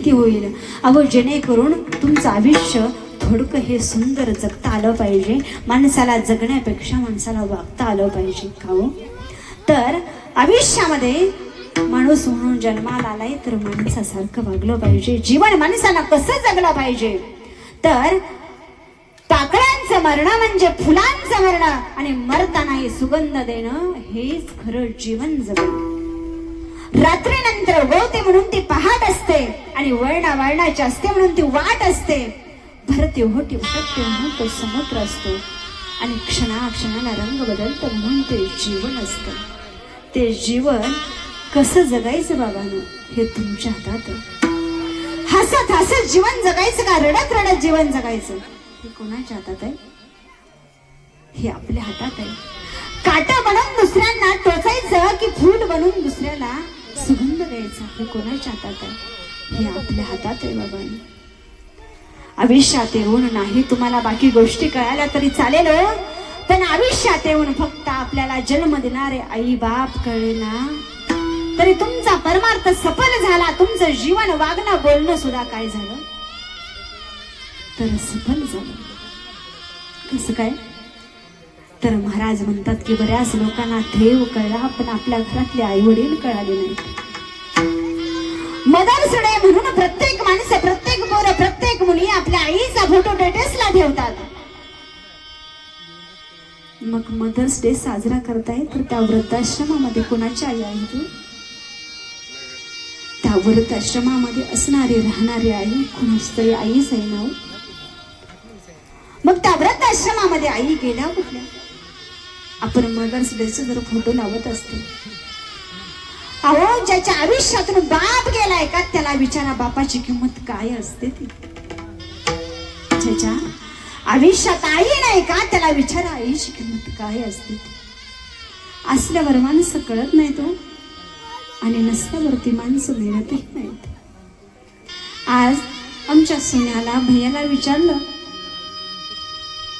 माहिती होईल. अहो जेणेकरून तुमचं आयुष्य थोडकं हे सुंदर जगता आलं पाहिजे. माणसाला जगण्यापेक्षा माणसाला वागता आलं पाहिजे का हो. तर आयुष्यामध्ये माणूस म्हणून जन्माला आलाय तर माणसासारखं वागलं पाहिजे. जीवन माणसाला कसं जगलं पाहिजे तर पाकळ्यांचं मरणं म्हणजे फुलांचं मरणं आणि मरतानाही सुगंध देणं हेच खरं जीवन जगणं. रात्रीनंतर उगवते म्हणून ती पहाट असते आणि वळणाची असते म्हणून ती वाट असते. भरते होती उठते म्हणून तो समुद्र असतो आणि क्षणाक्षणाला रंग बदलतं म्हणून ते जीवन असतं. ते जीवन कसं जगायचं बाबांनो हे तुमच्या हातात आहे. हसत हसत जीवन जगायचं का रडत रडत जीवन जगायचं हे कोणाच्या हातात आहे. हे आपल्या हातात आहे. काटा बनवून दुसऱ्यांना टोचायचं की फूल बनवून दुसऱ्याला सुगंध द्यायचा हे कोणाच्या हातात आहे. हे आपल्या हातात आहे बाबांनो. आयुष्यात येऊन नाही तुम्हाला बाकी गोष्टी कळाल्या तरी चालेल पण आयुष्यात येऊन फक्त आपल्याला जन्म देणारे आई बाप कळले ना तरी तुमचा परमार्थ सफल झाला. तुमचं जीवन वागणं बोलणं सुद्धा काय झालं तर सफल झालं. कसं काय तर महाराज म्हणतात की बऱ्याच लोकांना देव कळला पण आपल्या घरातले आई वडील कळाले नाही. मदर्स डे म्हणून प्रत्येक माणसं प्रत्येक पोरं प्रत्येक मुली आपल्या आईचा फोटो स्टेटसला ठेवतात. मग मदर्स डे साजरा करताय तर त्या वृद्धाश्रमामध्ये कोणाची आई आहे तू. त्या वृद्धाश्रमामध्ये असणारी राहणारी आई कोणाची तरी आईच आहे ना. मग त्या वृद्धाश्रमामध्ये आई गेल्या कुठल्या. आपण मदर्स डेचे जर फोटो लावत असतो अहो ज्याच्या आयुष्यातून बाप गेलाय का त्याला विचारा बापाची किंमत काय असते ती. ज्याच्या आयुष्यात आई नाही का त्याला विचारा आईची किंमत काय असते ती. असल्यावर माणसं कळत नाही तो आणि नसल्यावरती माणसं मिळतही नाहीत. आज आमच्या सोन्याला भैयाला विचारलं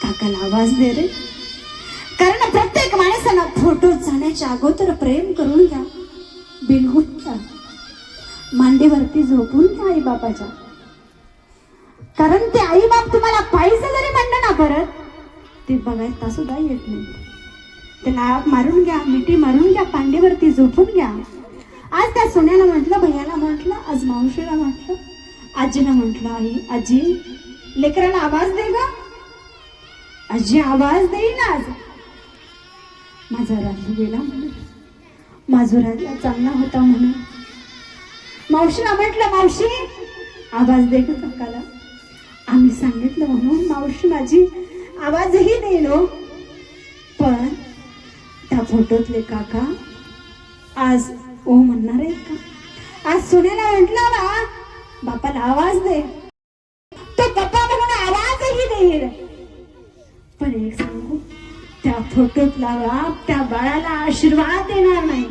काकाला आवाज दे रे. कारण प्रत्येक माणसाला फोटो जाण्याच्या अगोदर प्रेम करून घ्या. बिनगुन घ्या. मांडीवरती झोपून घ्या आई बापाच्या. कारण ते आई बाप तुम्हाला पाहिजे जरी म्हणलं ना परत ते बघायला सुद्धा येत नाही. त्याला आग मारून घ्या मिठी मारून घ्या पांडीवरती झोपून घ्या. आज त्या सोन्याला म्हटलं भैयाला म्हटलं आज मावशीला म्हटलं आजीला म्हटलं आई आजी लेकराला आवाज दे ग. आजी आवाज देईन आज. माझा राजू गेला म्हणून माजुराला चांगला होता म्हणून. मावशीला म्हटलं मावशी आवाज दे ग काकाला. आम्ही सांगितलं म्हणून मावशी माझी आवाजही देईल पण त्या फोटोतले काका आज ओ म्हणणार आहेत का. आज सोन्याला म्हटलं ना बापाला आवाज दे तो पप्पा म्हणून आवाजही देईल. पण एक सांगू त्या फोटोतला बाप त्या बाळाला आशीर्वाद देणार नाही.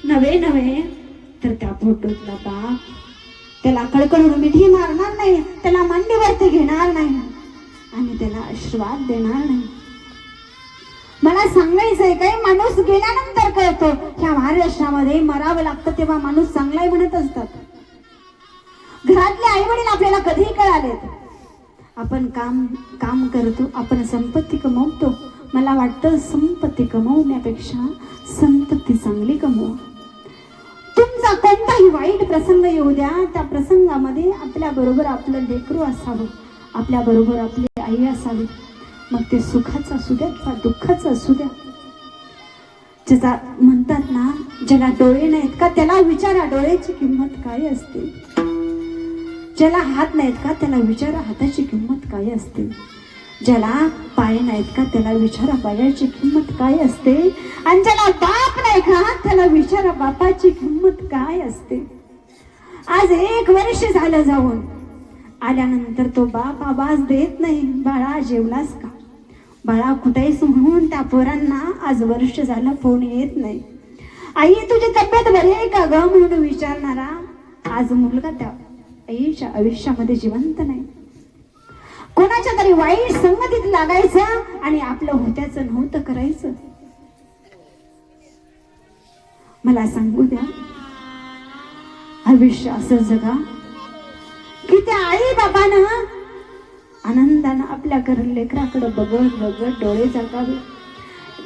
नव्हे तर त्या फोटोतला बाप त्याला कळकळून मिठी मारणार नाही. त्याला मांडीवरती घेणार नाही आणि त्याला आशीर्वाद देणार नाही. मला सांगायचंय काय माणूस गेल्यानंतर कळतो. ह्या महाराष्ट्रामध्ये मरावं लागतं तेव्हा माणूस चांगलाही म्हणत असतात. घरातले आई वडील आपल्याला कधीही कळालेत. आपण काम करतो आपण संपत्ती कमवतो. मला वाटतं संपत्ती कमवण्यापेक्षा संतती चांगली कमवा. तुमचा कोणताही वाईट प्रसंग येऊ द्या त्या प्रसंगामध्ये आपल्या बरोबर आपलं लेकरू असावं. आपल्या बरोबर आपली आई असावी. मग ते सुखाचं असू द्या किंवा दुःखाचं असू द्या. ज्याचा म्हणतात ना ज्याला डोळे नाहीत का त्याला विचारा डोळ्याची किंमत काय असते. ज्याला हात नाहीत का त्याला विचारा हाताची किंमत काय असते. ज्याला पाय नाहीत का त्याला विचारा पायाची किंमत काय असते. आणि ज्याला बाप नाही का त्याला विचारा बापाची किंमत काय असते. आज 1 वर्ष झालं जाऊन आल्यानंतर तो बाप आवाज देत नाही बाळा जेवलास का बाळा कुठेस म्हणून त्या पोरांना आज वर्ष झालं फोन येत नाही. आई तुझी तब्येत बरी आहे का ग म्हणून विचारणारा आज मुलगा त्या आईच्या आयुष्यामध्ये जिवंत नाही. कोणाच्या तरी वाईट संगतीत लागायचं आणि आपलं होत्याचं नव्हतं करायचं. मला सांगू द्या आयुष्य असं जगा की त्या आई बाबानं आनंदानं आपल्या लेकराकडे बघत बघत डोळे जागावे.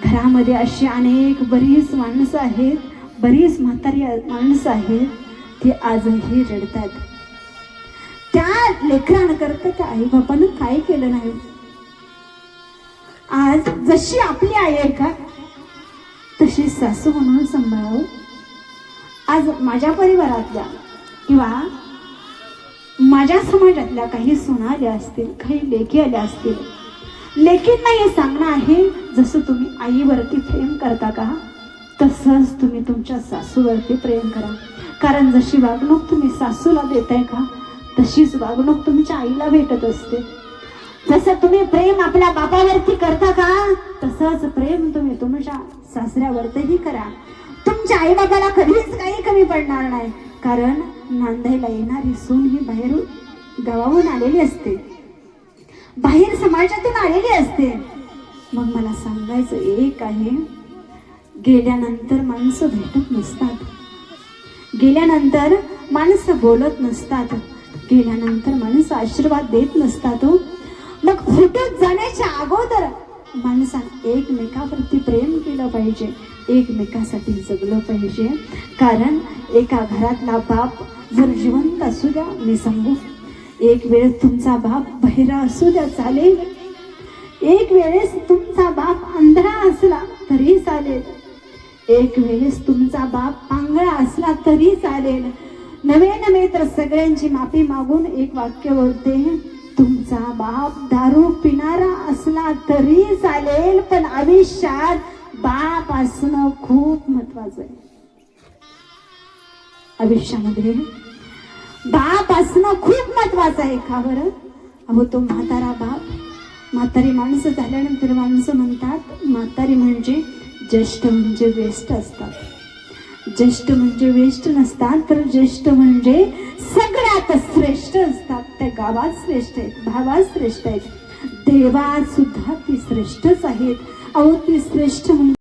घरामध्ये अशी अनेक बरीच माणसं आहेत, बरीच म्हातारी माणसं आहेत, ती आजही रडतात. त्या लेकरानं करता त्या आई बाबानं काय केलं नाही. आज जशी आपली आई आहे का तशी सासू म्हणून सांभाळावं. आज माझ्या परिवारातल्या किंवा माझ्या समाजातल्या काही सुना आल्या असतील, काही लेकी आल्या असतील. लेकींना हे सांगणं आहे, जसं तुम्ही आईवरती प्रेम करता का तसंच तुम्ही तुमच्या सासूवरती प्रेम करा. कारण जशी वागणूक तुम्ही सासूला देताय का तशीच वागणूक तुमच्या आईला भेटत असते. जसं तुम्ही प्रेम आपल्या बापावरती करता का तसंच प्रेम तुम्ही तुमच्या सासऱ्यावरतीही करा. तुमच्या आई बाबाला कधीच काही कमी पडणार नाही. कारण नांदायला येणारी सून ही बाहेर गावाहून आलेली असते, बाहेर समाजातून आलेली असते. मग मला सांगायचं एक आहे, गेल्यानंतर माणसं भेटत नसतात, गेल्यानंतर माणसं बोलत नसतात, गेल्यानंतर माणसं आशीर्वाद देत नसतात. मग फुटत जाण्याच्या अगोदर माणसाने एकमेकावरती प्रेम केलं पाहिजे, एकमेकासाठी जगलं पाहिजे. कारण एका घरातला बाप जर जिवंत असू द्या, मी सांगू, एक वेळेस तुमचा बाप बहिरा असू द्या चालेल, एक वेळेस तुमचा बाप आंधळा असला तरी चालेल, एक वेळेस तुमचा बाप पांगळा असला तरी चालेल. नवे तर सगळ्यांची माफी मागून एक वाक्य बोलते, तुमचा बाप दारू पिणारा असला तरी चालेल, पण आयुष्यात बाप असणं खूप महत्वाचं आहे. आयुष्यामध्ये बाप असणं खूप महत्वाचं आहे. का बरं? अहो तो म्हातारा बाप, म्हातारी माणसं झाल्यानंतर माणसं म्हणतात म्हातारी म्हणजे ज्येष्ठ म्हणजे वेस्ट असतात. ज्येष्ठ म्हणजे वेस्ट नसतात, तर ज्येष्ठ म्हणजे सगळ्यात श्रेष्ठ असतात. त्या गावात श्रेष्ठ आहेत, भावात श्रेष्ठ आहेत, देवात सुद्धा ती श्रेष्ठच आहेत. अहो ती श्रेष्ठ म्हणजे